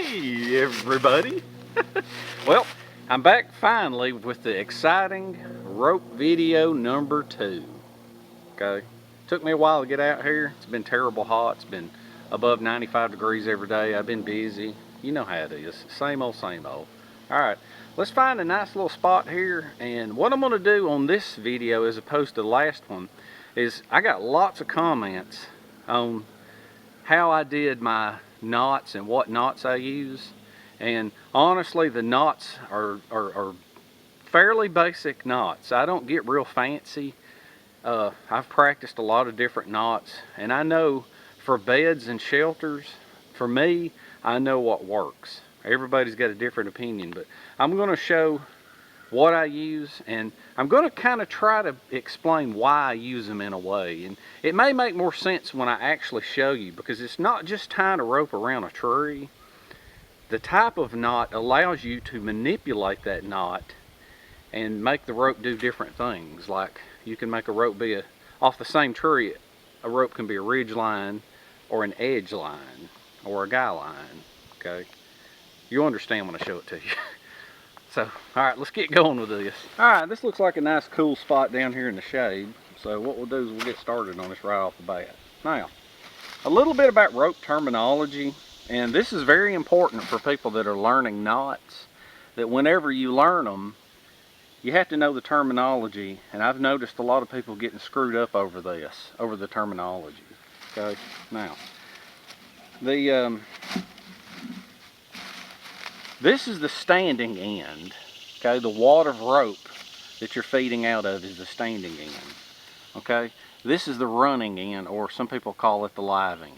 Hey everybody. Well, I'm back finally with the exciting rope video number 2. Okay, took me a while to get out here. It's been terrible hot. It's been above 95 degrees every day. I've been busy. You know how it is. Same old, same old. All right, let's find a nice little spot here. And what I'm going to do on this video, as opposed to the last one, is I got lots of comments on how I did my knots and what knots I use. And honestly, the knots are fairly basic knots. I don't get real fancy. I've practiced a lot of different knots, and I know for beds and shelters, for me, I know what works. Everybody's got a different opinion, but I'm going to show what I use, and I'm going to kind of try to explain why I use them in a way. And it may make more sense when I actually show you, because it's not just tying a rope around a tree. The type of knot allows you to manipulate that knot and make the rope do different things. Like you can make a rope be off the same tree, a rope can be a ridge line or an edge line or a guy line. Okay, you'll understand when I show it to you. So, all right, let's get going with this. All right, this looks like a nice cool spot down here in the shade. So what we'll do is we'll get started on this right off the bat. Now, a little bit about rope terminology, and this is very important for people that are learning knots, that whenever you learn them, you have to know the terminology. And I've noticed a lot of people getting screwed up over this, over the terminology. Okay, now, this is the standing end. Okay, the wad of rope that you're feeding out of is the standing end. Okay, this is the running end, or some people call it the live end.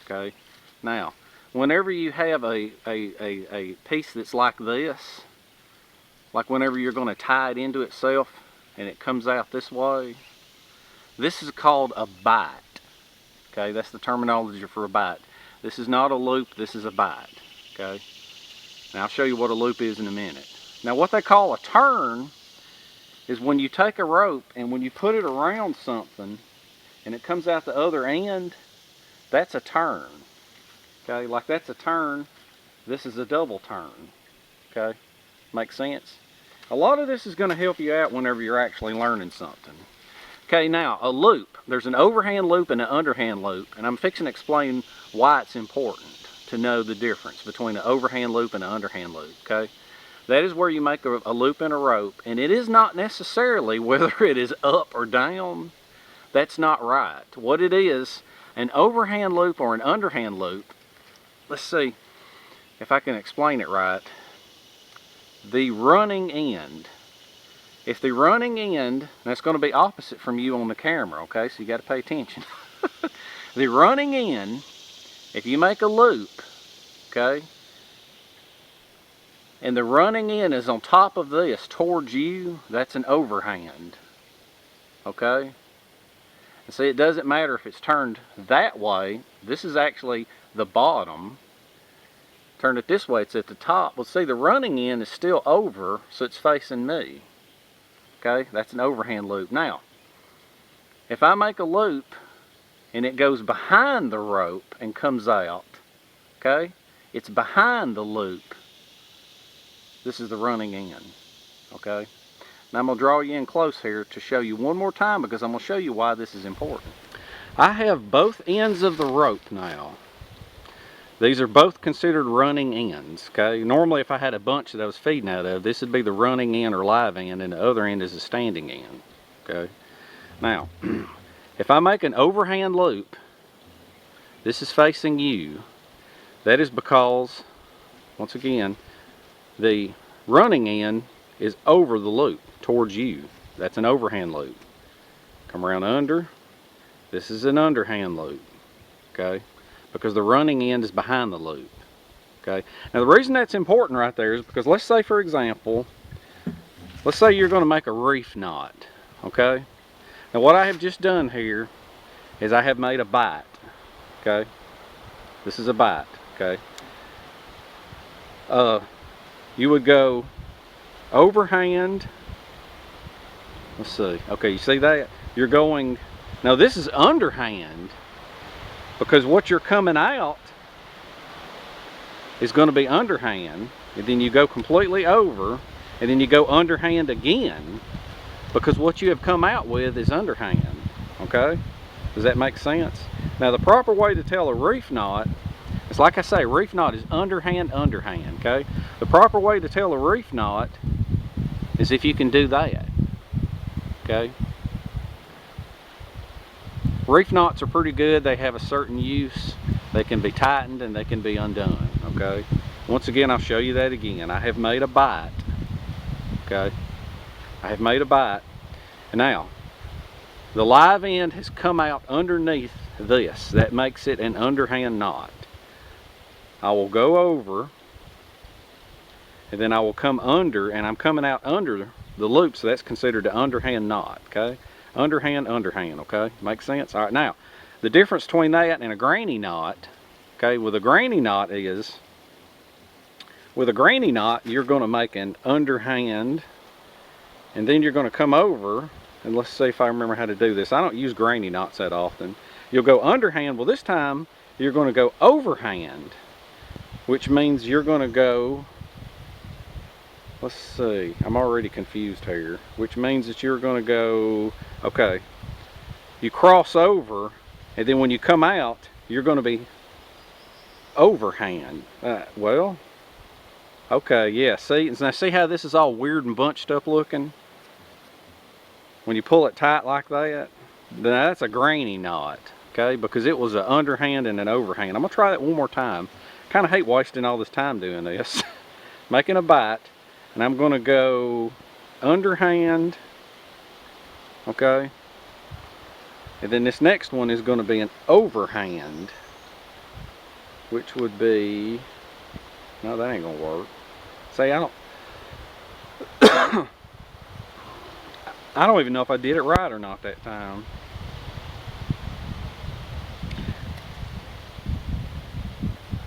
Okay, now, whenever you have a piece that's like this, like whenever you're going to tie it into itself and it comes out this way, this is called a bite. Okay, that's the terminology for a bite. This is not a loop, this is a bite. Okay. Now I'll show you what a loop is in a minute. Now what they call a turn is when you take a rope and when you put it around something and it comes out the other end, that's a turn. Okay, like that's a turn, this is a double turn. Okay, makes sense? A lot of this is going to help you out whenever you're actually learning something. Okay, now a loop. There's an overhand loop and an underhand loop, and I'm fixing to explain why it's important to know the difference between an overhand loop and an underhand loop. Okay, that is where you make a loop in a rope, and it is not necessarily whether it is up or down. That's not right. What it is, an overhand loop or an underhand loop, let's see if I can explain it right. The running end, if the running end, that's going to be opposite from you on the camera, okay, so you got to pay attention. The running end, if you make a loop, okay, and the running end is on top of this towards you, that's an overhand. Okay? And see, it doesn't matter if it's turned that way. This is actually the bottom. Turn it this way, it's at the top. Well, see, the running end is still over, so it's facing me. Okay? That's an overhand loop. Now, if I make a loop and it goes behind the rope and comes out, okay, it's behind the loop, this is the running end. Okay, now I'm going to draw you in close here to show you one more time, because I'm going to show you why this is important. I have both ends of the rope now. These are both considered running ends. Okay, normally if I had a bunch that I was feeding out of, this would be the running end or live end, and the other end is the standing end. Okay, now if I make an overhand loop, this is facing you. That is because, once again, the running end is over the loop towards you. That's an overhand loop. Come around under. This is an underhand loop. Okay, because the running end is behind the loop. Okay, now the reason that's important right there is because, let's say for example, let's say you're going to make a reef knot. Okay, now what I have just done here is I have made a bite. Okay, this is a bite. Okay, you would go overhand. Let's see. Okay, you see that? You're going, now this is underhand, because what you're coming out is going to be underhand, and then you go completely over, and then you go underhand again, because what you have come out with is underhand. Okay? Does that make sense? Now the proper way to tell a reef knot, it's like I say, reef knot is underhand, underhand, okay? The proper way to tell a reef knot is if you can do that, okay? Reef knots are pretty good. They have a certain use. They can be tightened and they can be undone, okay? Once again, I'll show you that again. I have made a bight, okay? I have made a bight, and now the live end has come out underneath this. That makes it an underhand knot. I will go over, and then I will come under, and I'm coming out under the loop, so that's considered an underhand knot, okay? Underhand, underhand, okay? Makes sense? All right, now, the difference between that and a granny knot, okay, with a granny knot is, with a granny knot, you're going to make an underhand, and then you're going to come over, and let's see if I remember how to do this. I don't use granny knots that often. You'll go underhand. Well, this time, you're going to go overhand, which means you're going to go, let's see, I'm already confused here, which means that you're going to go, okay, you cross over, and then when you come out, you're going to be overhand. Well, okay, yeah, see, now see how this is all weird and bunched up looking? When you pull it tight like that, then that's a granny knot, okay, because it was an underhand and an overhand. I'm going to try that one more time. Kind of hate wasting all this time doing this. Making a bight, and I'm going to go underhand, okay, and then this next one is going to be an overhand, which would be, no, that ain't going to work. See, I don't even know if I did it right or not that time.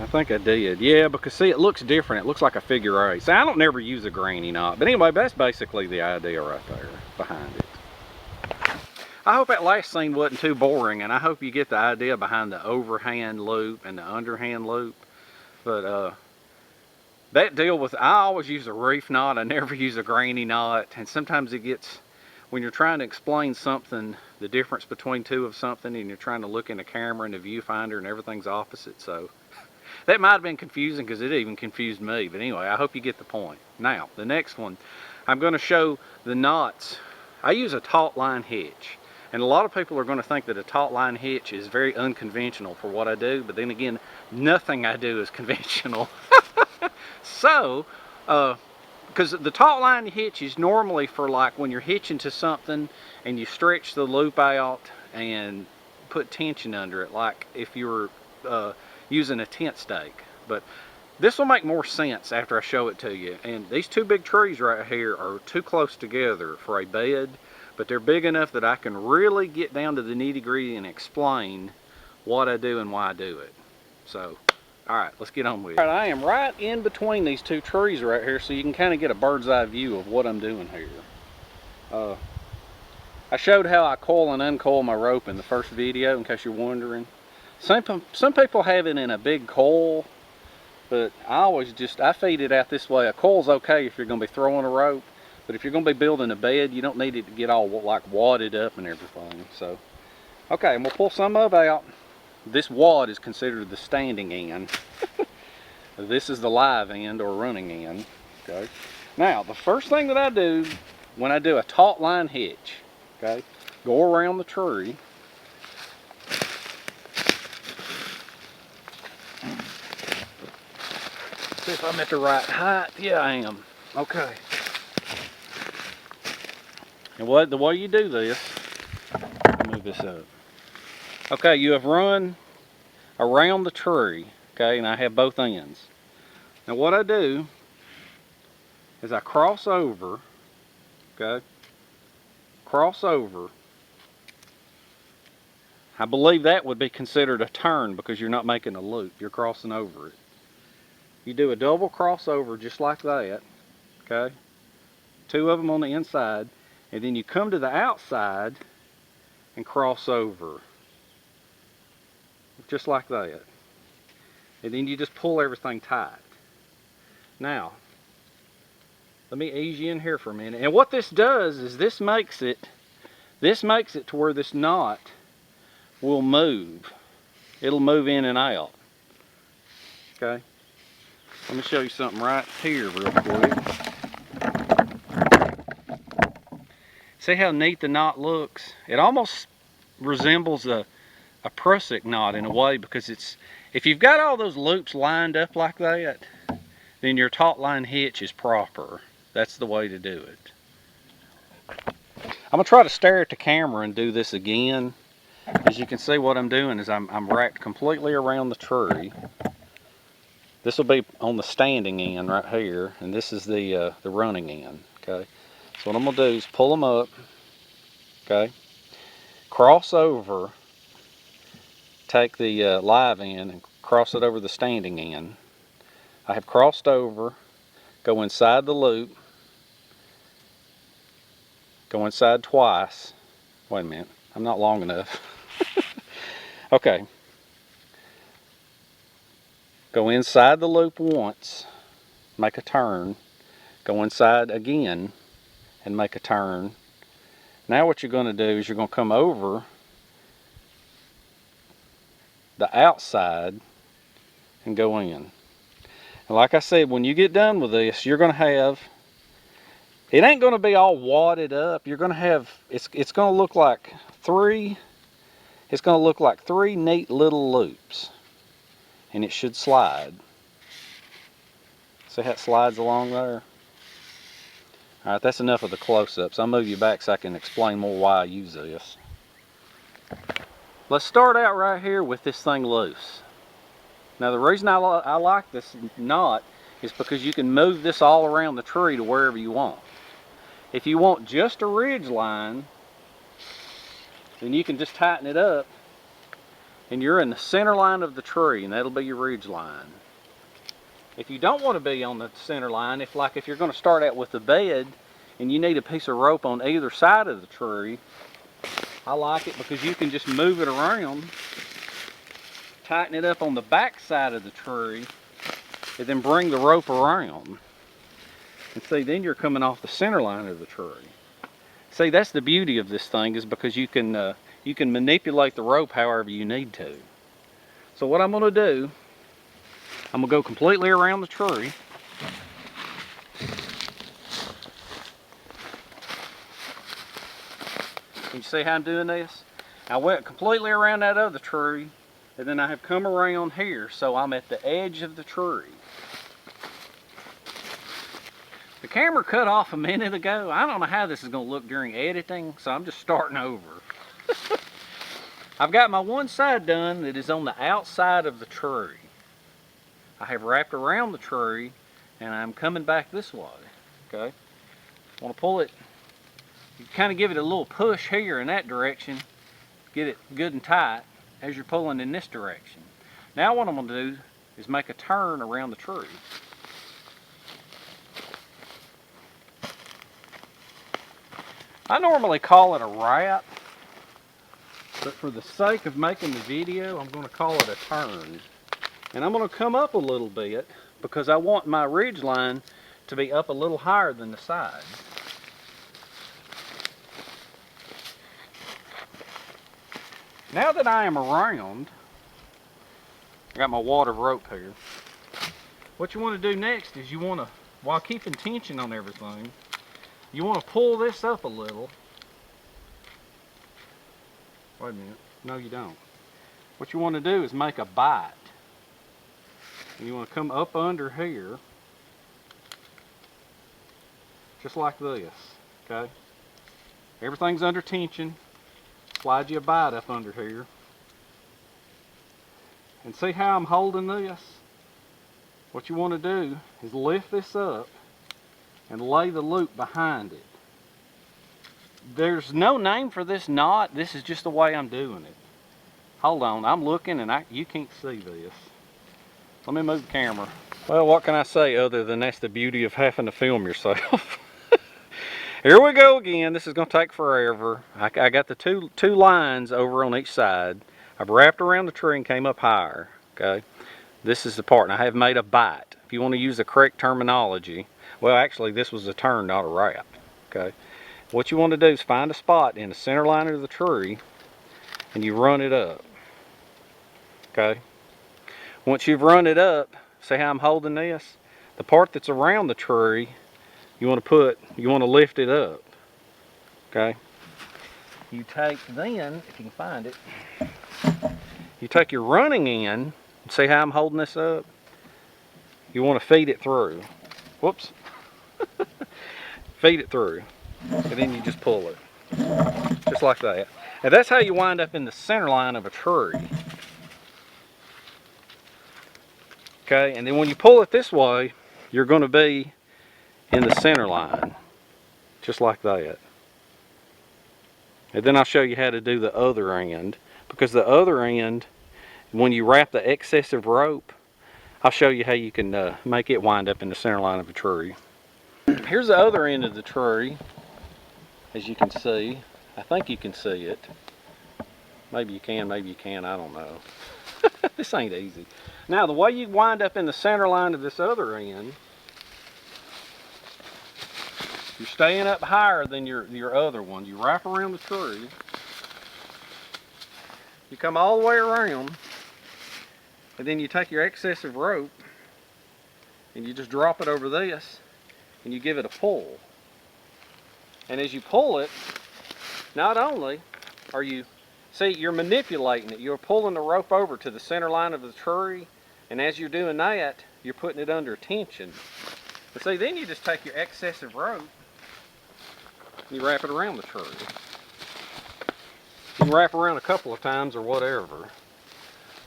I think I did, yeah, because see, it looks different. It looks like a figure 8. See, I don't never use a granny knot, but anyway, that's basically the idea right there behind it. I hope that last scene wasn't too boring, and I hope you get the idea behind the overhand loop and the underhand loop. But that deal with, I always use a reef knot. I never use a granny knot, and sometimes it gets, when you're trying to explain something, the difference between two of something, and you're trying to look in the camera and the viewfinder and everything's opposite, so that might have been confusing because it even confused me. But anyway, I hope you get the point. Now, the next one, I'm going to show the knots. I use a taut-line hitch. And a lot of people are going to think that a taut-line hitch is very unconventional for what I do. But then again, nothing I do is conventional. So, because the taut-line hitch is normally for like when you're hitching to something and you stretch the loop out and put tension under it. Like if you were using a tent stake. But this will make more sense after I show it to you. And these two big trees right here are too close together for a bed, but they're big enough that I can really get down to the nitty-gritty and explain what I do and why I do it. So, alright, let's get on with it. Alright, I am right in between these two trees right here, so you can kind of get a bird's eye view of what I'm doing here. I showed how I coil and uncoil my rope in the first video, in case you're wondering. Some people have it in a big coil, but I feed it out this way. A coil's okay if you're going to be throwing a rope, but if you're going to be building a bed, you don't need it to get all like wadded up and everything. So, okay, and we'll pull some of it out. This wad is considered the standing end. This is the live end or running end. Okay. Now, the first thing that I do when I do a taut-line hitch, okay, go around the tree. See if I'm at the right height. Yeah, I am. Okay. And the way you do this, let me move this up. Okay, you have run around the tree, okay, and I have both ends. Now what I do is I cross over, okay, cross over. I believe that would be considered a turn because you're not making a loop, you're crossing over it. You do a double crossover just like that, okay? Two of them on the inside, and then you come to the outside and cross over, just like that. And then you just pull everything tight. Now, let me ease you in here for a minute. And what this does is this makes it to where this knot will move. It'll move in and out. Okay? Let me show you something right here real quick. See how neat the knot looks? It almost resembles a prusik knot in a way, because if you've got all those loops lined up like that, then your taut-line hitch is proper. That's the way to do it. I'm going to try to stare at the camera and do this again. As you can see, what I'm doing is I'm wrapped completely around the tree. This will be on the standing end right here, and this is the running end. Okay. So what I'm going to do is pull them up. Okay. Cross over. Take the live end and cross it over the standing end. I have crossed over. Go inside the loop. Go inside twice. Wait a minute. I'm not long enough. Okay. Go inside the loop once. Make a turn. Go inside again and make a turn. Now what you're going to do is you're going to come over the outside and go in. And like I said, when you get done with this, you're going to have, it ain't going to be all wadded up. You're going to have, it's going to look like three neat little loops, and it should slide. See how it slides along there? All right, that's enough of the close-ups. I'll move you back so I can explain more why I use this. Let's start out right here with this thing loose. Now the reason I like this knot is because you can move this all around the tree to wherever you want. If you want just a ridge line, then you can just tighten it up and you're in the center line of the tree, and that'll be your ridge line. If you don't want to be on the center line, if you're going to start out with the bed and you need a piece of rope on either side of the tree, I like it because you can just move it around, tighten it up on the back side of the tree, and then bring the rope around. And see, then you're coming off the center line of the tree. See, that's the beauty of this thing, is because you can manipulate the rope however you need to. So what I'm going to do, I'm going to go completely around the tree. Can you see how I'm doing this? I went completely around that other tree, and then I have come around here, so I'm at the edge of the tree. The camera cut off a minute ago. I don't know how this is going to look during editing, so I'm just starting over. I've got my one side done that is on the outside of the tree. I have wrapped around the tree, and I'm coming back this way. Okay? I want to pull it. You kind of give it a little push here in that direction, get it good and tight as you're pulling in this direction. Now what I'm going to do is make a turn around the tree. I normally call it a wrap, but for the sake of making the video, I'm going to call it a turn. And I'm going to come up a little bit because I want my ridge line to be up a little higher than the side. Now that I am around, I got my wad of rope here. What you want to do next is you want to, while keeping tension on everything, you want to pull this up a little. Wait a minute. No, you don't. What you want to do is make a bite. And you want to come up under here, just like this. Okay? Everything's under tension. Slide you a bite up under here. And see how I'm holding this? What you want to do is lift this up and lay the loop behind it. There's no name for this knot. This is just the way I'm doing it. Hold on, I'm looking and you can't see this. Let me move the camera. Well, what can I say other than that's the beauty of having to film yourself. Here we go again. This is going to take forever. I got the two lines over on each side. I've wrapped around the tree and came up higher. Okay, this is the part, and I have made a bite. if you want to use the correct terminology, well, actually, this was a turn, not a wrap. Okay. What you want to do is find a spot in the center line of the tree, and you run it up. Okay. Once you've run it up, see how I'm holding this? The part that's around the tree, you want to lift it up. Okay. You take then, if you can find it, you take your running end, see how I'm holding this up? You want to feed it through. Whoops. Feed it through. And then you just pull it. Just like that. And that's how you wind up in the center line of a tree. Okay, and then when you pull it this way, you're going to be in the center line. Just like that. And then I'll show you how to do the other end. Because the other end, when you wrap the excessive rope, I'll show you how you can make it wind up in the center line of a tree. Here's the other end of the tree, as you can see. I think you can see it. Maybe you can, maybe you can't, I don't know. This ain't easy. Now, the way you wind up in the center line of this other end, you're staying up higher than your other one. You wrap around the tree. You come all the way around, and then you take your excessive rope, and you just drop it over this, and you give it a pull. And as you pull it, not only are you, see, you're manipulating it. You're pulling the rope over to the center line of the tree, and as you're doing that, you're putting it under tension. But see, then you just take your excessive rope, and you wrap it around the tree. You can wrap around a couple of times or whatever.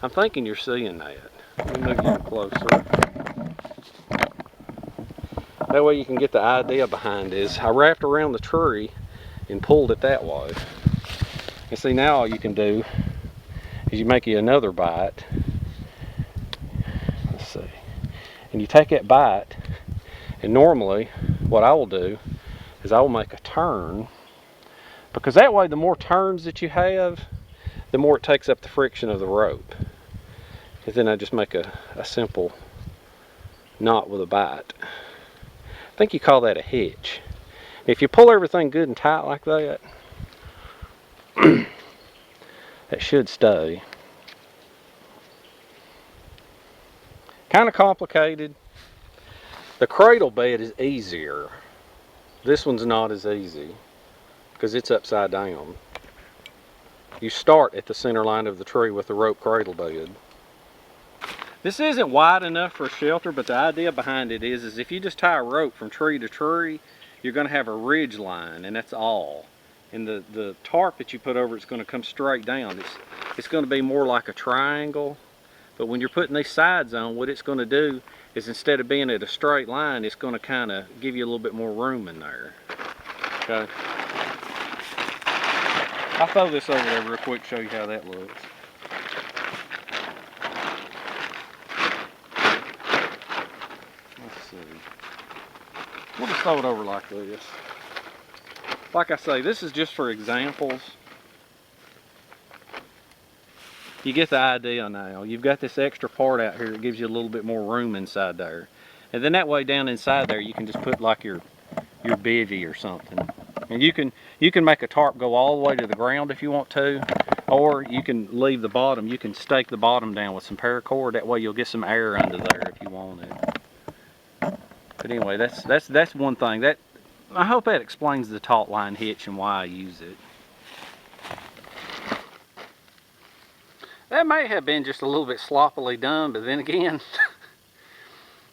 I'm thinking you're seeing that. Let me move you closer. That way you can get the idea behind this. I wrapped around the tree and pulled it that way. And see, now all you can do is you make you another bite. Let's see. And you take that bite, and normally what I will do is I will make a turn, because that way the more turns that you have, the more it takes up the friction of the rope. And then I just make a simple knot with a bite. I think you call that a hitch. If you pull everything good and tight like that, that should stay. Kind of complicated. The cradle bed is easier. This one's not as easy because it's upside down. You start at the center line of the tree with the rope cradle bed. This isn't wide enough for a shelter, but the idea behind it is if you just tie a rope from tree to tree, you're going to have a ridge line, and that's all. And the tarp that you put over it's going to come straight down. It's going to be more like a triangle. But when you're putting these sides on, what it's going to do is instead of being at a straight line, it's going to kind of give you a little bit more room in there. Okay. I'll throw this over there real quick, show you how that looks. Let's see. We'll just throw it over like this. Like I say, this is just for examples. You get the idea now. You've got this extra part out here that gives you a little bit more room inside there. And then that way down inside there you can just put like your bivvy or something. And you can make a tarp go all the way to the ground if you want to, or you can leave the bottom. You can stake the bottom down with some paracord. That way you'll get some air under there if you want it. But anyway, that's one thing. That I hope that explains the taut-line hitch and why I use it. That may have been just a little bit sloppily done, but then again,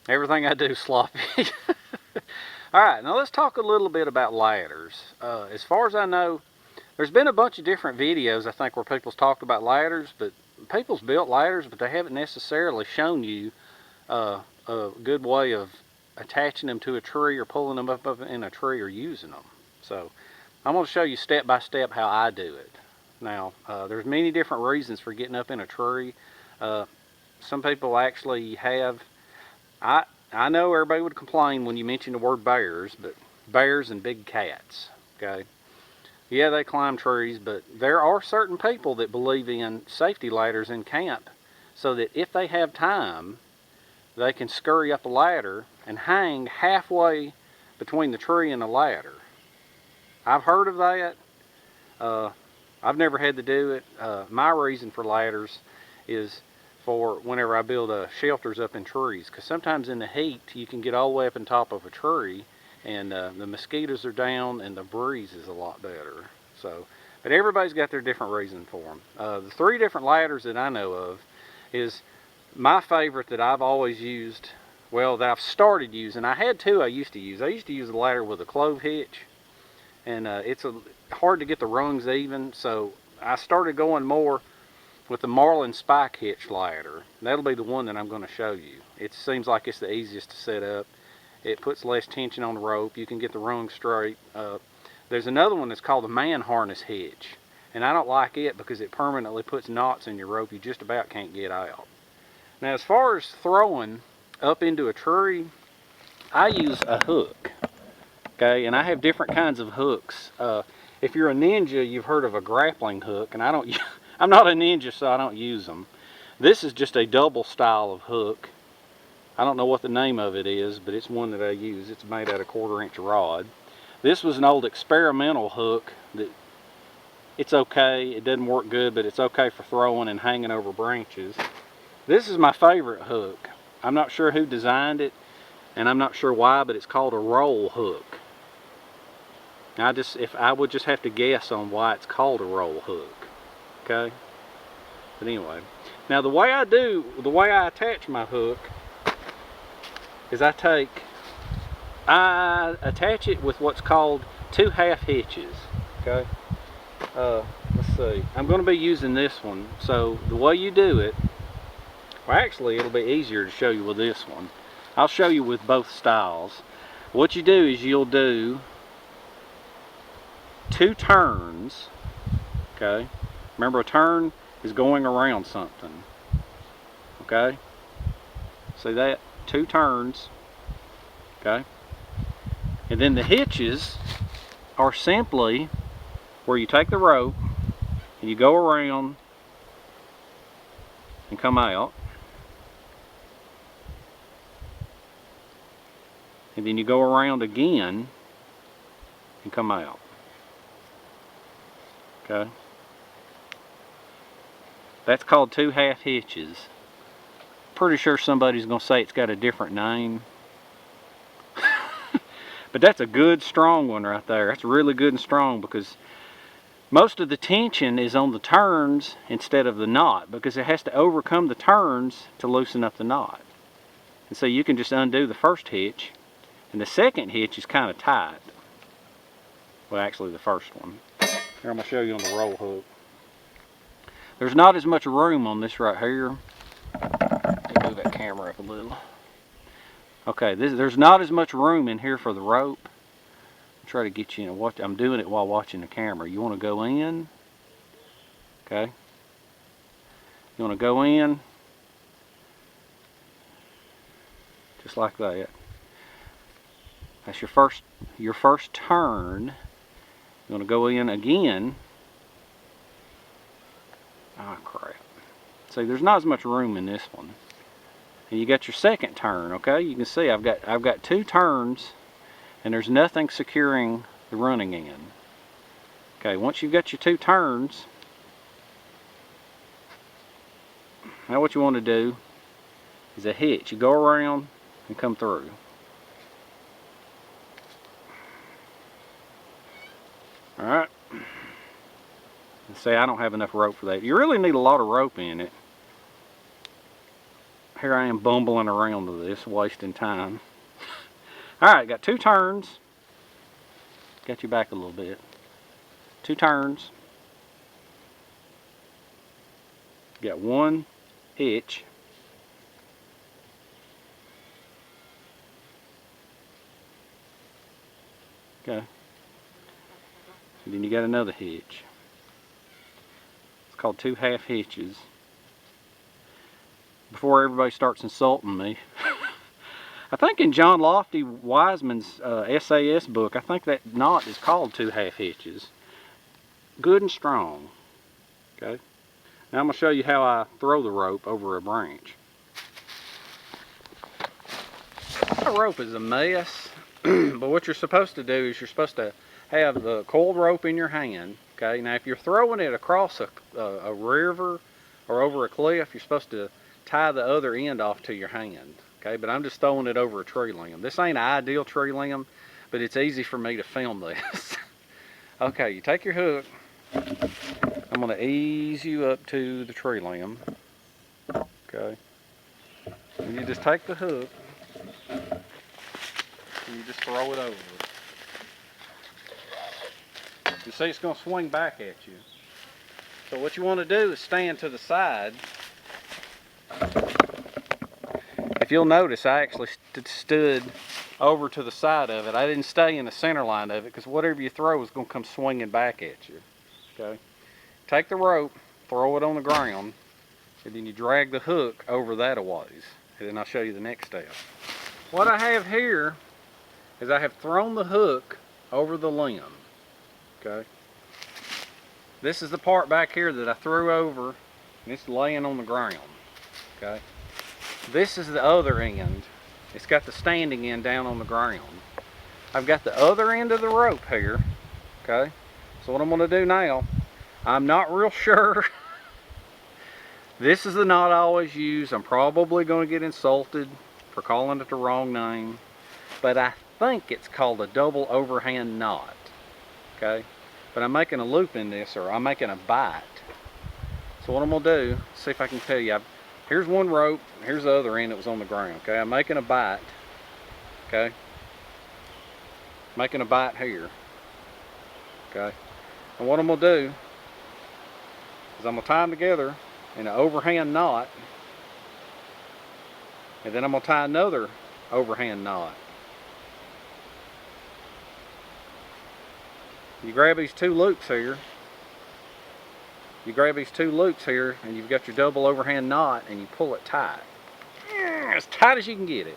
everything I do is sloppy. Alright, now let's talk a little bit about ladders. As far as I know, there's been a bunch of different videos, I think, where people's talked about ladders, but people's built ladders, but they haven't necessarily shown you a good way of attaching them to a tree or pulling them up in a tree or using them. So I'm going to show you step by step how I do it. Now, there's many different reasons for getting up in a tree. Some people actually have, I know everybody would complain when you mention the word bears, but bears and big cats, okay? Yeah, they climb trees, but there are certain people that believe in safety ladders in camp so that if they have time, they can scurry up a ladder and hang halfway between the tree and the ladder. I've heard of that. I've never had to do it. My reason for ladders is for whenever I build shelters up in trees, because sometimes in the heat you can get all the way up on top of a tree and the mosquitoes are down and the breeze is a lot better. So, but everybody's got their different reason for them. The 3 different ladders that I know of is my favorite that I've always used, well, that I've started using. I had 2 I used to use. I used to use the ladder with a clove hitch, and it's hard to get the rungs even, so I started going more with the Marlin spike hitch ladder. That'll be the one that I'm going to show you. It seems like it's the easiest to set up. It puts less tension on the rope. You can get the rungs straight. There's another one that's called the man harness hitch, and I don't like it because it permanently puts knots in your rope you just about can't get out. Now, as far as throwing up into a tree, I use a hook, okay, and I have different kinds of hooks. If you're a ninja, you've heard of a grappling hook, and I'm not a ninja, so I don't use them. This is just a double style of hook. I don't know what the name of it is, but it's one that I use. It's made out of 1/4 inch rod. This was an old experimental hook that it's okay. It doesn't work good, but it's okay for throwing and hanging over branches. This is my favorite hook. I'm not sure who designed it, and I'm not sure why, but it's called a roll hook. If I would just have to guess on why it's called a roll hook, okay? But anyway, now the way I attach my hook is I attach it with what's called 2 half hitches, okay? Let's see, I'm going to be using this one. So the way you do it, well, actually it'll be easier to show you with this one. I'll show you with both styles. What you do is you'll do 2 turns, okay? Remember, a turn is going around something, okay? See that? 2 turns, okay? And then the hitches are simply where you take the rope and you go around and come out, and then you go around again and come out, okay? That's called 2 half hitches. Pretty sure somebody's going to say it's got a different name. But that's a good strong one right there. That's really good and strong, because most of the tension is on the turns instead of the knot, because it has to overcome the turns to loosen up the knot. And so you can just undo the first hitch, and the second hitch is kind of tight. Well, actually the first one. Here, I'm going to show you on the roll hook. There's not as much room on this right here. Let me move that camera up a little. Okay, there's not as much room in here for the rope. I'll try to get you in. I'm doing it while watching the camera. You want to go in, okay? You want to go in, just like that. That's your first turn. You want to go in again. Oh crap! See, there's not as much room in this one. And you got your second turn, okay? You can see I've got 2 turns, and there's nothing securing the running end. Okay, once you've got your 2 turns, now what you want to do is a hitch. You go around and come through. Alright. See, I don't have enough rope for that. You really need a lot of rope in it. Here I am bumbling around with this, wasting time. Alright, got 2 turns. Got you back a little bit. 2 turns. Got 1 hitch. Okay. And then you got another hitch. It's called 2 half hitches. Before everybody starts insulting me, I think in John Lofty Wiseman's SAS book, I think that knot is called 2 half hitches. Good and strong. Okay. Now I'm going to show you how I throw the rope over a branch. of rope is a mess, but what you're supposed to do is you're supposed to have the coiled rope in your hand. Okay, now if you're throwing it across a river or over a cliff, you're supposed to tie the other end off to your hand. Okay, but I'm just throwing it over a tree limb. This ain't an ideal tree limb, but it's easy for me to film this. Okay, you take your hook. I'm going to ease you up to the tree limb. Okay, and you just take the hook and you just throw it over. You see it's going to swing back at you. So what you want to do is stand to the side. If you'll notice, I actually stood over to the side of it. I didn't stay in the center line of it because whatever you throw is going to come swinging back at you. Okay. Take the rope, throw it on the ground, and then you drag the hook over that a ways. And then I'll show you the next step. What I have here is I have thrown the hook over the limb. Okay. This is the part back here that I threw over, and it's laying on the ground. Okay. This is the other end. It's got the standing end down on the ground. I've got the other end of the rope here. Okay. So what I'm going to do now, I'm not real sure. This is the knot I always use. I'm probably going to get insulted for calling it the wrong name, but I think it's called a double overhand knot. Okay. But I'm making a loop in this, or I'm making a bite. So what I'm going to do, see if I can tell you. Here's one rope, here's the other end that was on the ground. Okay, I'm making a bite. Okay, making a bite here. Okay, and what I'm going to do is I'm going to tie them together in an overhand knot, and then I'm going to tie another overhand knot. You grab these two loops here. You grab these two loops here, and you've got your double overhand knot, and you pull it tight. As tight as you can get it.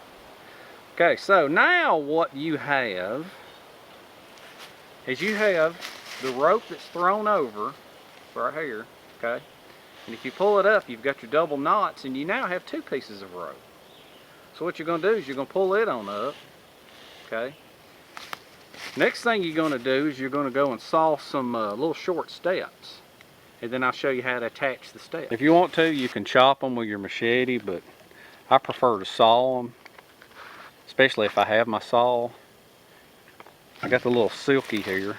Okay, so now what you have is you have the rope that's thrown over right here. Okay, and if you pull it up, you've got your double knots, and you now have two pieces of rope. So what you're going to do is you're going to pull it on up. Okay. Next thing you're going to do is you're going to go and saw some little short steps. And then I'll show you how to attach the steps. If you want to, you can chop them with your machete, but I prefer to saw them, especially if I have my saw. I got the little Silky here.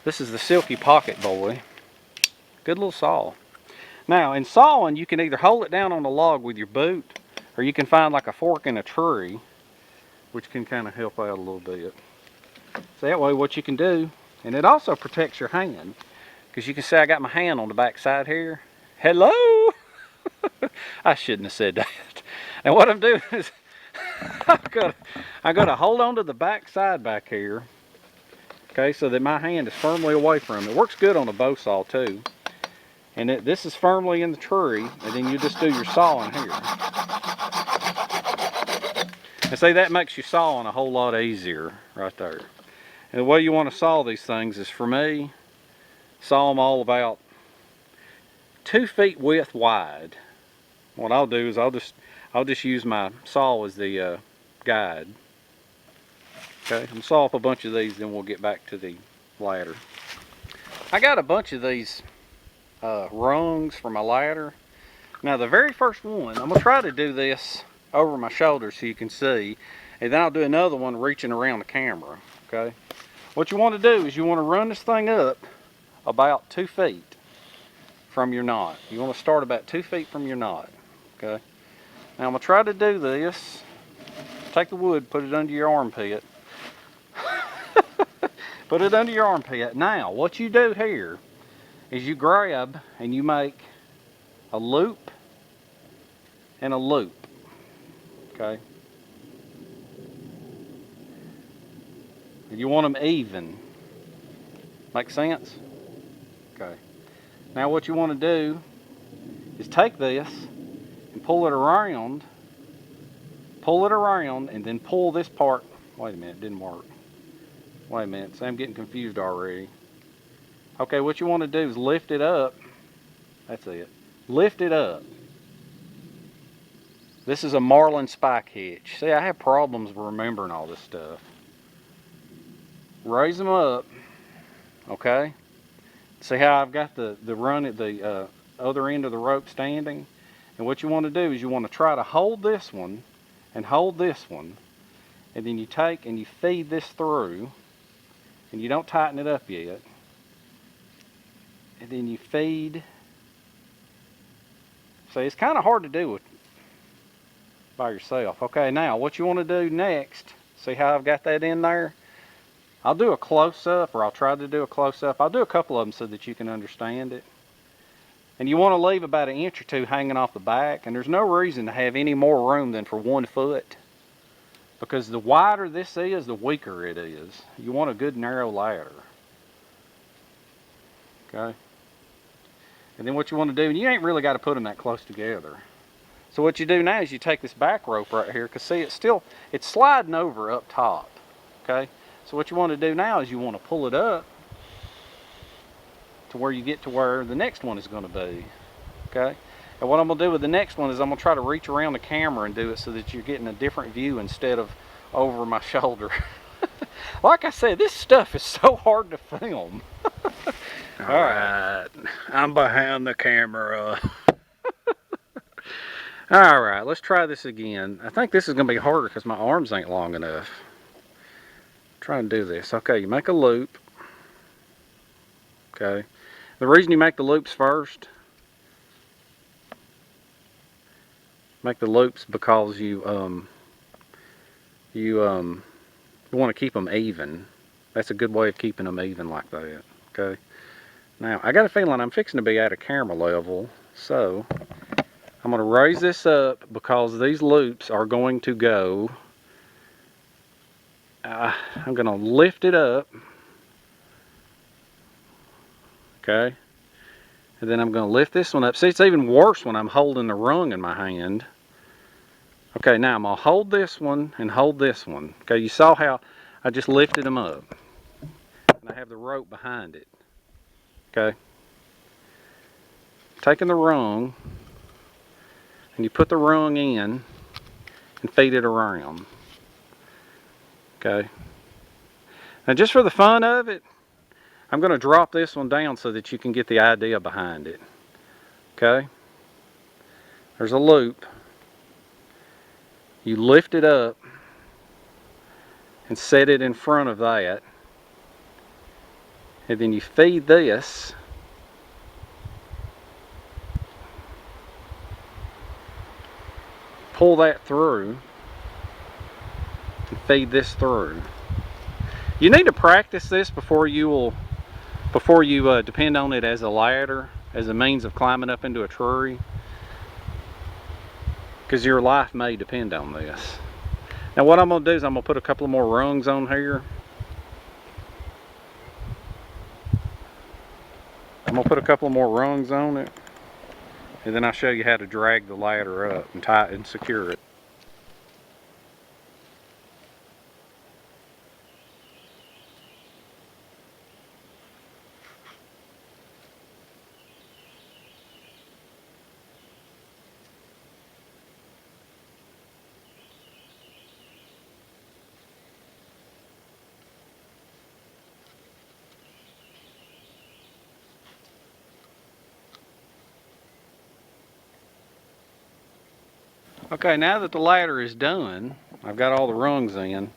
This is the Silky Pocket Boy. Good little saw. Now, in sawing, you can either hold it down on the log with your boot, or you can find like a fork in a tree, which can kind of help out a little bit. So that way what you can do, and it also protects your hand. Because you can see I got my hand on the back side here. Hello! I shouldn't have said that. And what I'm doing is I'm gonna hold on to the back side back here. Okay, so that my hand is firmly away from it. It works good on a bow saw too. And this is firmly in the tree, and then you just do your sawing here. And see, that makes your sawing a whole lot easier right there. And the way you want to saw these things is, for me, saw them all about 2 feet width wide. What I'll do is I'll just use my saw as the guide. Okay, I'm gonna saw up a bunch of these, then we'll get back to the ladder. I got a bunch of these rungs for my ladder. Now the very first one, I'm gonna try to do this over my shoulder so you can see, and then I'll do another one reaching around the camera. Okay, what you want to do is you want to run this thing up about 2 feet from your knot. You want to start about 2 feet from your knot. Okay. Now I'm gonna try to do this. Take the wood, put it under your armpit. Put it under your armpit. Now what you do here is you grab and you make a loop and a loop. Okay. And you want them even. Make sense? Okay. Now what you want to do is take this and pull it around, and then pull this part. Wait a minute, it didn't work. Wait a minute, see, I'm getting confused already. Okay, what you want to do is lift it up. That's it. Lift it up. This is a Marlin spike hitch. See, I have problems remembering all this stuff. Raise them up, okay? See how I've got the run at the other end of the rope standing? And what you want to do is you want to try to hold this one and hold this one, and then you take and you feed this through, and you don't tighten it up yet. And then you feed. See, it's kind of hard to do it by yourself. Okay, now what you want to do next, see how I've got that in there? I'll do a close-up, or I'll try to do a close-up. I'll do a couple of them so that you can understand it. And you want to leave about 1 inch or 2 hanging off the back, and there's no reason to have any more room than for 1 foot, because the wider this is, the weaker it is. You want a good narrow ladder. Okay? And then what you want to do, and you ain't really got to put them that close together. So what you do now is you take this back rope right here, because see, it's sliding over up top. Okay? So what you want to do now is you want to pull it up to where you get to where the next one is going to be. Okay? And what I'm going to do with the next one is I'm going to try to reach around the camera and do it so that you're getting a different view instead of over my shoulder. Like I said, this stuff is so hard to film. All right, I'm behind the camera. All right, let's try this again. I think this is going to be harder because my arms ain't long enough. Try and do this. Okay, you make a loop. Okay. The reason you make the loops first, because you want to keep them even. That's a good way of keeping them even like that. Okay. Now, I got a feeling I'm fixing to be at a camera level, so I'm going to raise this up because these loops are going to go. I'm going to lift it up, okay, and then I'm going to lift this one up. See, it's even worse when I'm holding the rung in my hand. Okay, now I'm going to hold this one and hold this one. Okay, you saw how I just lifted them up, and I have the rope behind it. Okay, taking the rung, and you put the rung in and feed it around. Okay, now just for the fun of it, I'm going to drop this one down so that you can get the idea behind it. Okay, there's a loop. You lift it up and set it in front of that. And then you feed this. Pull that through and feed this through. You need to practice this before you depend on it as a ladder, as a means of climbing up into a tree, because your life may depend on this. Now what I'm going to do is I'm going to put a couple of more rungs on here. I'm going to put a couple more rungs on it, and then I'll show you how to drag the ladder up and tie it and secure it. Okay, now that the ladder is done, I've got all the rungs in,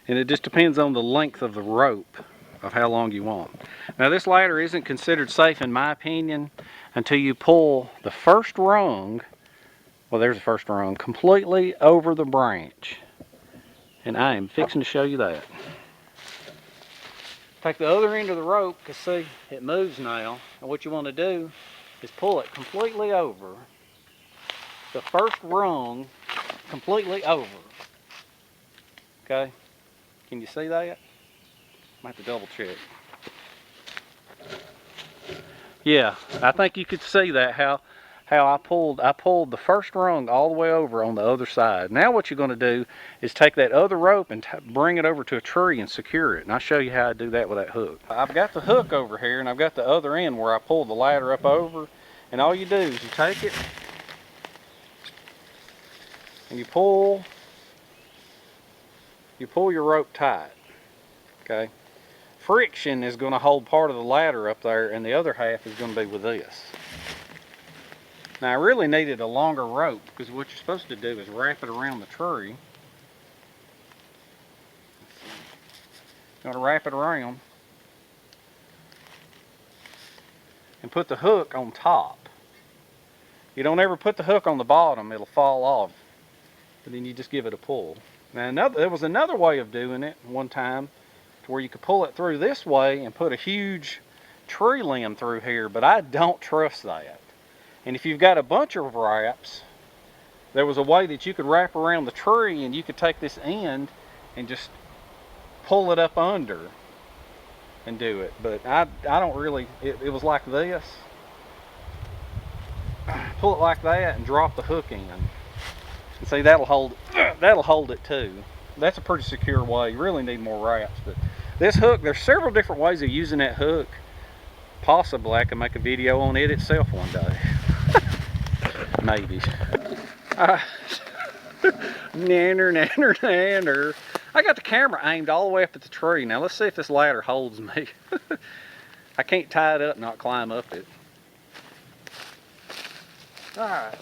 and it just depends on the length of the rope of how long you want. Now this ladder isn't considered safe in my opinion until you pull the first rung, well there's the first rung, completely over the branch. And I am fixing to show you that. Take the other end of the rope, because see, it moves now, and what you want to do is pull it completely over. The first rung completely over. Okay? Can you see that? I might have to double check. Yeah, I think you could see that how I pulled the first rung all the way over on the other side. Now what you're going to do is take that other rope and bring it over to a tree and secure it. And I'll show you how I do that with that hook. I've got the hook over here, and I've got the other end where I pulled the ladder up over. And all you do is you take it, and you pull your rope tight, okay? Friction is going to hold part of the ladder up there, and the other half is going to be with this. Now I really needed a longer rope, because what you're supposed to do is wrap it around the tree. You're going to wrap it around and put the hook on top. You don't ever put the hook on the bottom, it'll fall off. But then you just give it a pull. Now there was another way of doing it one time, to where you could pull it through this way and put a huge tree limb through here, but I don't trust that. And if you've got a bunch of wraps, there was a way that you could wrap around the tree, and you could take this end and just pull it up under and do it. But I don't really, it was like this. Pull it like that and drop the hook in. And see, that'll hold it too. That's a pretty secure way. You really need more wraps. But this hook, there's several different ways of using that hook. Possibly I can make a video on it itself one day. Maybe. Nanner, nanner, nanner. I got the camera aimed all the way up at the tree. Now let's see if this ladder holds me. I can't tie it up and not climb up it. Alright.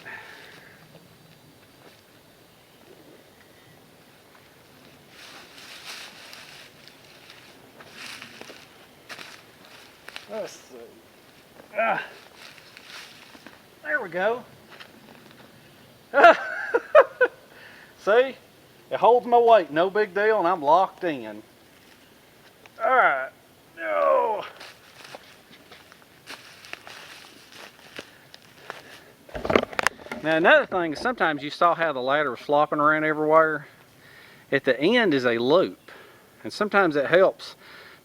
Let's see. There we go. See? It holds my weight, no big deal, and I'm locked in. Alright. Oh. Now another thing is, sometimes you saw how the ladder was flopping around everywhere. At the end is a loop, and sometimes it helps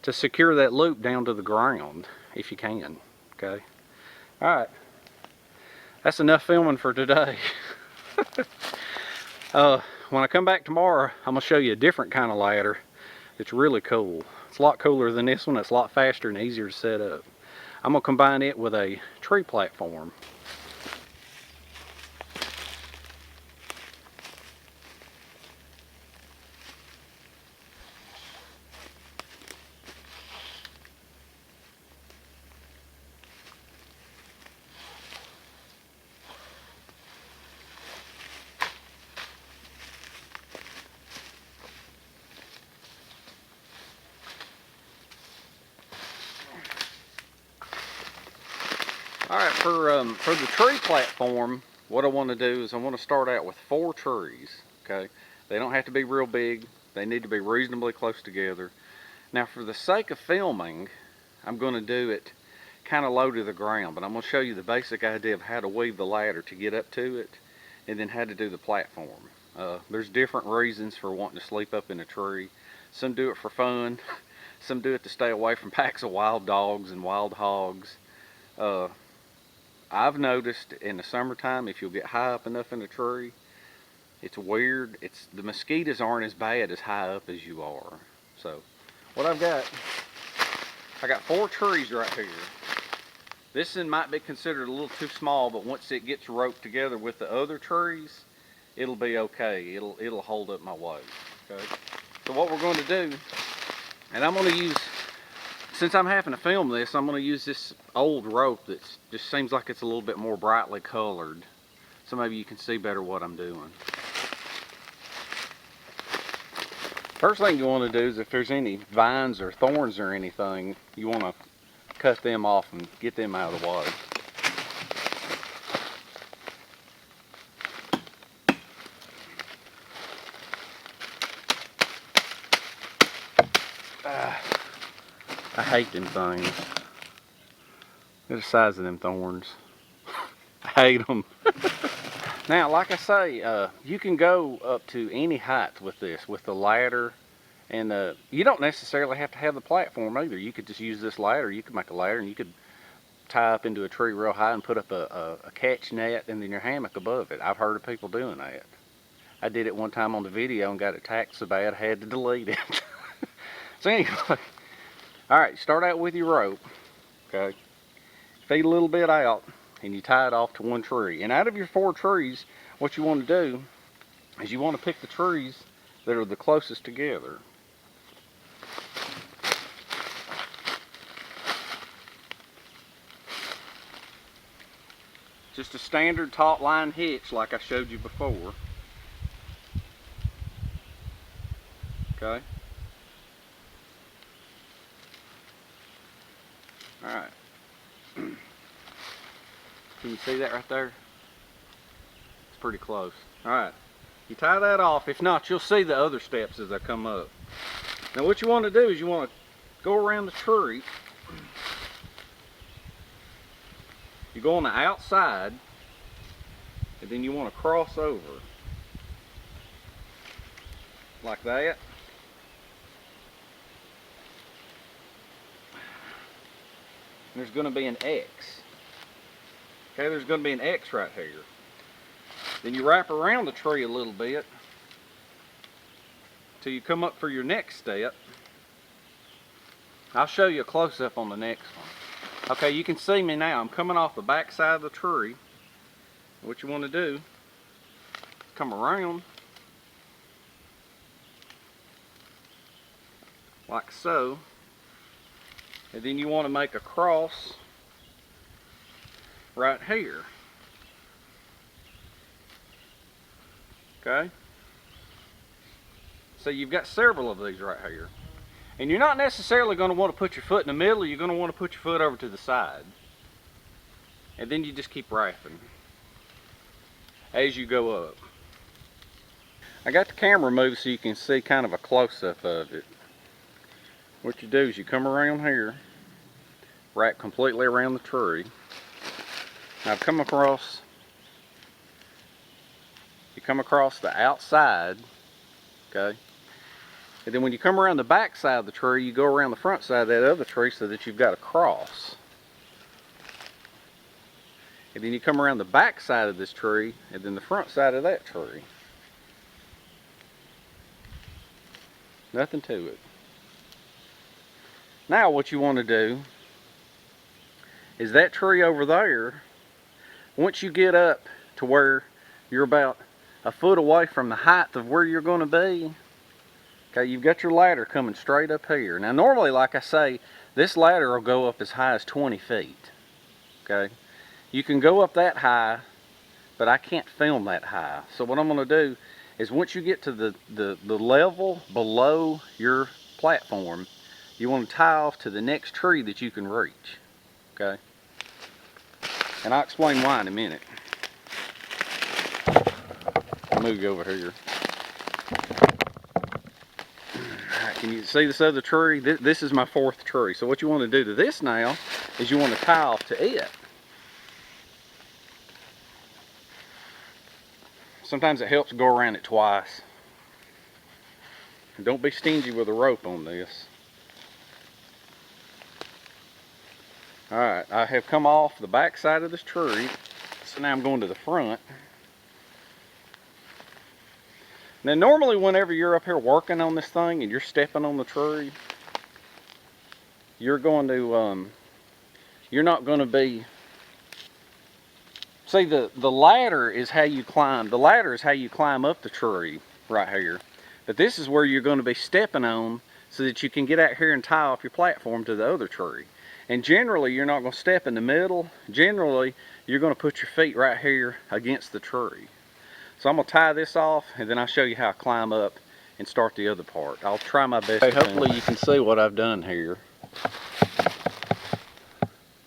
to secure that loop down to the ground if you can. Okay. Alright. That's enough filming for today. When I come back tomorrow, I'm going to show you a different kind of ladder. It's really cool. It's a lot cooler than this one. It's a lot faster and easier to set up. I'm going to combine it with a tree platform. Alright, for the tree platform, what I want to do is I want to start out with 4 trees, okay? They don't have to be real big. They need to be reasonably close together. Now, for the sake of filming, I'm going to do it kind of low to the ground, but I'm going to show you the basic idea of how to weave the ladder to get up to it, and then how to do the platform. There's different reasons for wanting to sleep up in a tree. Some do it for fun. Some do it to stay away from packs of wild dogs and wild hogs. I've noticed in the summertime, if you'll get high up enough in a tree, it's weird. The mosquitoes aren't as bad as high up as you are. So what I got 4 trees right here. This one might be considered a little too small, but once it gets roped together with the other trees, it'll be okay. It'll hold up my weight. Okay. So what we're going to do, and I'm going to use, since I'm having to film this, I'm going to use this old rope that just seems like it's a little bit more brightly colored, so maybe you can see better what I'm doing. First thing you want to do is, if there's any vines or thorns or anything, you want to cut them off and get them out of the way. I hate them things. Look at the size of them thorns. I hate them. Now, like I say, you can go up to any height with this, with the ladder, and you don't necessarily have to have the platform either. You could just use this ladder. You could make a ladder, and you could tie up into a tree real high and put up a catch net and then your hammock above it. I've heard of people doing that. I did it one time on the video and got attacked so bad I had to delete it. So anyway, alright, start out with your rope, okay? Feed a little bit out, and you tie it off to one tree. And out of your 4 trees, what you want to do is you want to pick the trees that are the closest together. Just a standard taut-line hitch like I showed you before. Okay. Alright. Can you see that right there? It's pretty close. Alright. You tie that off. If not, you'll see the other steps as I come up. Now what you want to do is you want to go around the tree. You go on the outside, and then you want to cross over. Like that. And there's going to be an X. Okay, there's going to be an X right here. Then you wrap around the tree a little bit till you come up for your next step. I'll show you a close-up on the next one. Okay, you can see me now. I'm coming off the back side of the tree. What you want to do, come around like so, and then you want to make a cross right here. Okay, so you've got several of these right here, and you're not necessarily going to want to put your foot in the middle. You're going to want to put your foot over to the side, and then you just keep wrapping as you go up. I got the camera moved so you can see kind of a close-up of it. What you do is you come around here, wrap completely around the tree. Now I've come across, you come across the outside, okay? And then when you come around the back side of the tree, you go around the front side of that other tree so that you've got a cross. And then you come around the back side of this tree and then the front side of that tree. Nothing to it. Now what you want to do is that tree over there, once you get up to where you're about a foot away from the height of where you're going to be, okay, you've got your ladder coming straight up here. Now normally, like I say, this ladder will go up as high as 20 feet. Okay, you can go up that high, but I can't film that high. So what I'm going to do is once you get to the level below your platform, you want to tie off to the next tree that you can reach. Okay, and I'll explain why in a minute. I'll move you over here. Alright, can you see this other tree? This is my fourth tree. So what you want to do to this now is you want to tie off to it. Sometimes it helps to go around it twice. And don't be stingy with a rope on this. Alright, I have come off the back side of this tree, so now I'm going to the front. Now normally whenever you're up here working on this thing and you're stepping on the tree, you're going to, you're not going to be, see the ladder is how you climb, the ladder is how you climb up the tree right here. But this is where you're going to be stepping on so that you can get out here and tie off your platform to the other tree. And generally, you're not going to step in the middle. Generally, you're going to put your feet right here against the tree. So I'm going to tie this off, and then I'll show you how I climb up and start the other part. I'll try my best. Okay, hopefully you can see what I've done here.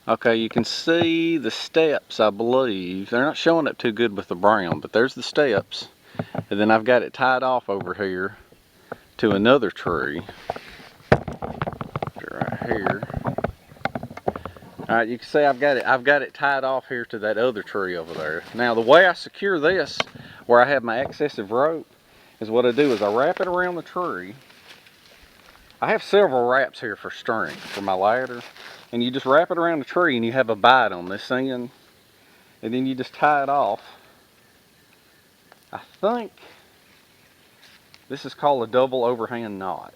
Okay, you can see the steps, I believe. They're not showing up too good with the brown, but there's the steps. And then I've got it tied off over here to another tree. Right here. Alright, you can see I've got it tied off here to that other tree over there. Now the way I secure this, where I have my excessive rope, is what I do is I wrap it around the tree. I have several wraps here for strength for my ladder. And you just wrap it around the tree and you have a bite on this end. And then you just tie it off. I think this is called a double overhand knot.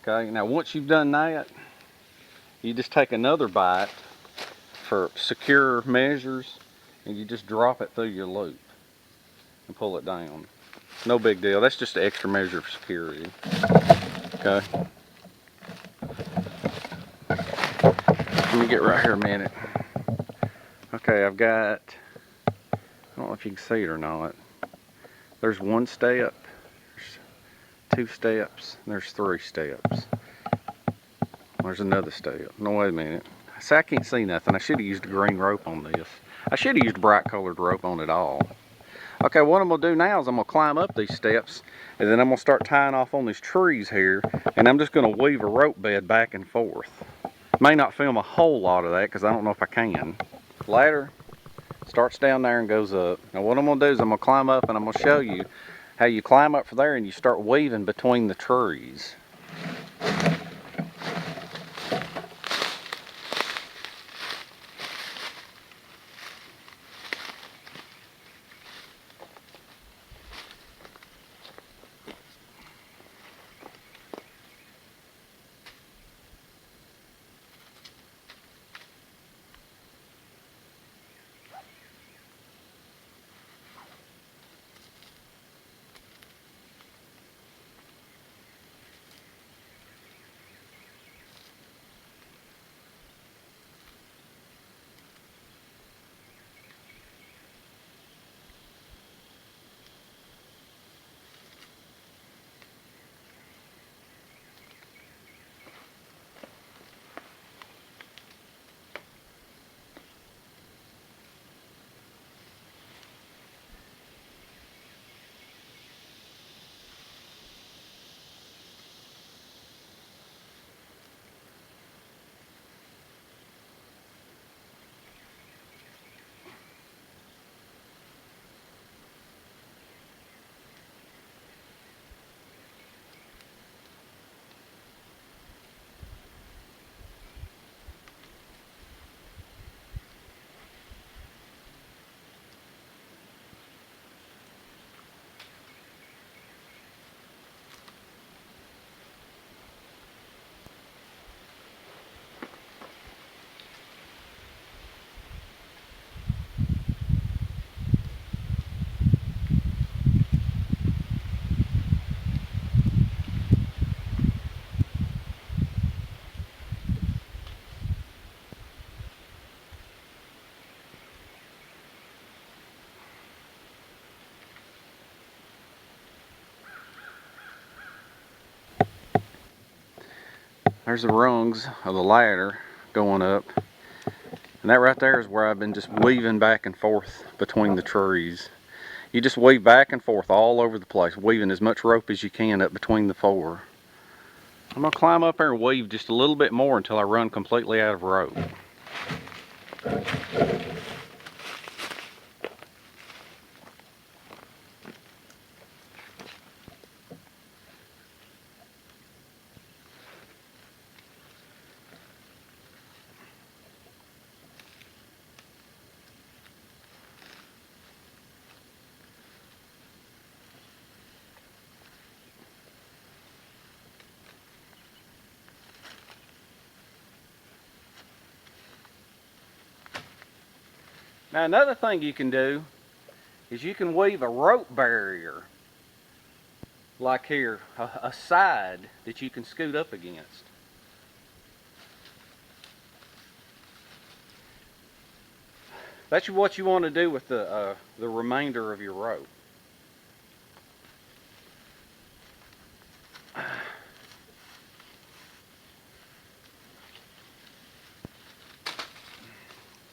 Okay, now once you've done that, you just take another bite for secure measures and you just drop it through your loop. and pull it down. No big deal. That's just an extra measure of security. Okay. Let me get right here a minute. Okay, I've got, I don't know if you can see it or not. There's one step, there's two steps, and there's three steps. There's another step. No, wait a minute. See, I can't see nothing. I should have used a green rope on this. I should have used bright colored rope on it all. Okay, what I'm gonna do now is I'm gonna climb up these steps, and then I'm gonna start tying off on these trees here, and I'm just gonna weave a rope bed back and forth. May not film a whole lot of that because I don't know if I can. Ladder starts down there and goes up. Now what I'm gonna do is I'm gonna climb up and I'm gonna show you how you climb up from there and you start weaving between the trees. There's the rungs of the ladder going up. And that right there is where I've been just weaving back and forth between the trees. You just weave back and forth all over the place, weaving as much rope as you can up between the four. I'm gonna climb up there and weave just a little bit more until I run completely out of rope. Now another thing you can do is you can weave a rope barrier like here, a side that you can scoot up against. That's what you want to do with the remainder of your rope.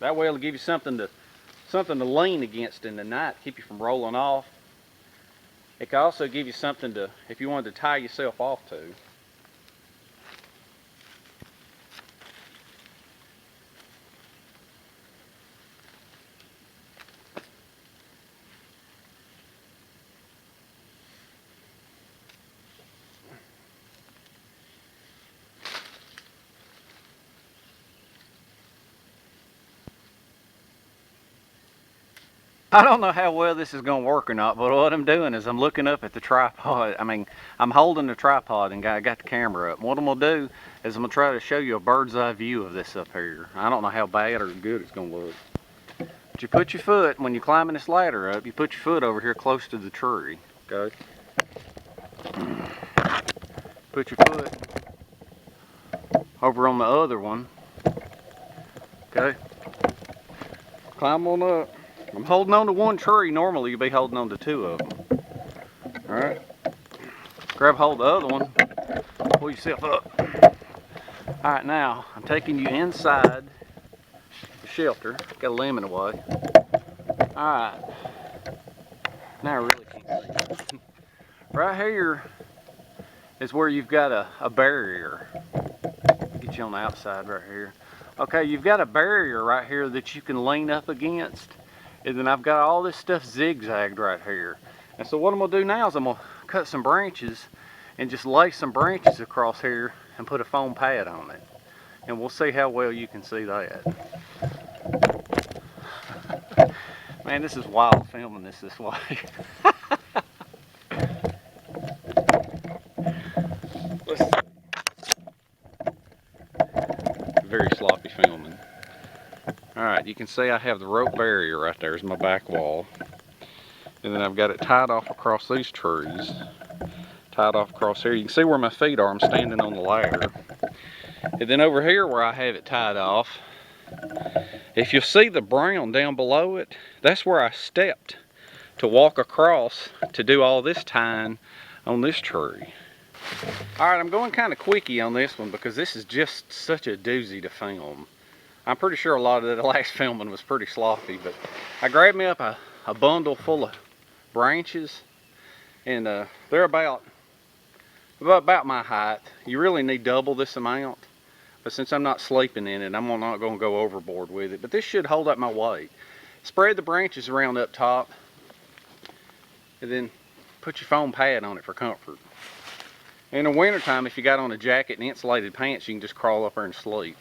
That way it'll give you something to lean against in the night, keep you from rolling off. It can also give you something to, if you wanted to tie yourself off to. I don't know how well this is going to work or not, but what I'm doing is I'm looking up at the tripod. I'm holding the tripod and I got the camera up. What I'm going to do is I'm going to try to show you a bird's eye view of this up here. I don't know how bad or good it's going to look. But you put your foot, when you're climbing this ladder up, you put your foot over here close to the tree. Okay? Put your foot over on the other one. Okay? Climb on up. I'm holding on to one tree. Normally you'd be holding on to two of them. Alright? Grab hold of the other one. Pull yourself up. Alright, now I'm taking you inside the shelter. Got a limb in the way. Alright. Now I really can't see. Right here is where you've got a barrier. Get you on the outside right here. Okay, you've got a barrier right here that you can lean up against. And then I've got all this stuff zigzagged right here. And so what I'm gonna do now is I'm gonna cut some branches and just lay some branches across here and put a foam pad on it. And we'll see how well you can see that. Man, this is wild filming this way. Very sloppy filming. Alright, you can see I have the rope barrier right there as my back wall. And then I've got it tied off across these trees. Tied off across here. You can see where my feet are. I'm standing on the ladder. And then over here where I have it tied off, if you'll see the brown down below it, that's where I stepped to walk across to do all this tying on this tree. Alright, I'm going kind of quickie on this one because this is just such a doozy to film. I'm pretty sure a lot of the last filming was pretty sloppy, but I grabbed me up a bundle full of branches, and they're about my height. You really need double this amount, but since I'm not sleeping in it, I'm not going to go overboard with it, but this should hold up my weight. Spread the branches around up top, and then put your foam pad on it for comfort. In the wintertime, if you got on a jacket and insulated pants, you can just crawl up there and sleep.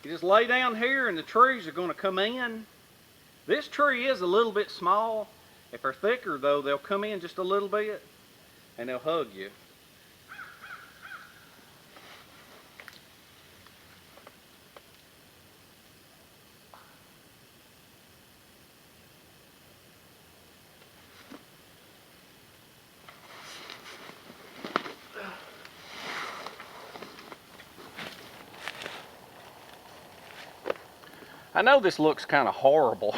You just lay down here and the trees are going to come in. This tree is a little bit small. If they're thicker though, they'll come in just a little bit and they'll hug you. I know this looks kind of horrible,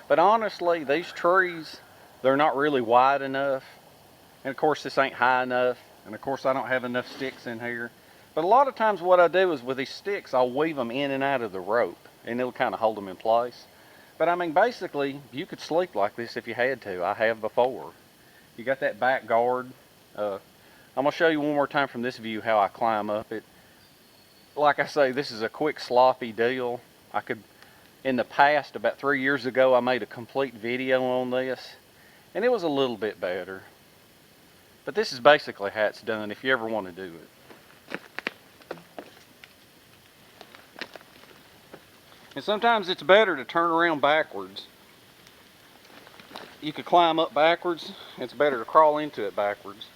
but honestly, these trees, they're not really wide enough. And of course, this ain't high enough. And of course, I don't have enough sticks in here. But a lot of times what I do is with these sticks, I'll weave them in and out of the rope, and it'll kind of hold them in place. But I mean, basically, you could sleep like this if you had to. I have before. You got that back guard. I'm gonna show you one more time from this view how I climb up it. Like I say, this is a quick, sloppy deal. In the past, about 3 years ago, I made a complete video on this, and it was a little bit better. But this is basically how it's done if you ever want to do it. And sometimes it's better to turn around backwards. You could climb up backwards. It's better to crawl into it backwards.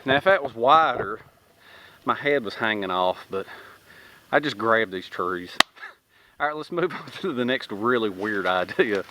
Now if that was wider, my head was hanging off, but I just grabbed these trees. All right, let's move on to the next really weird idea.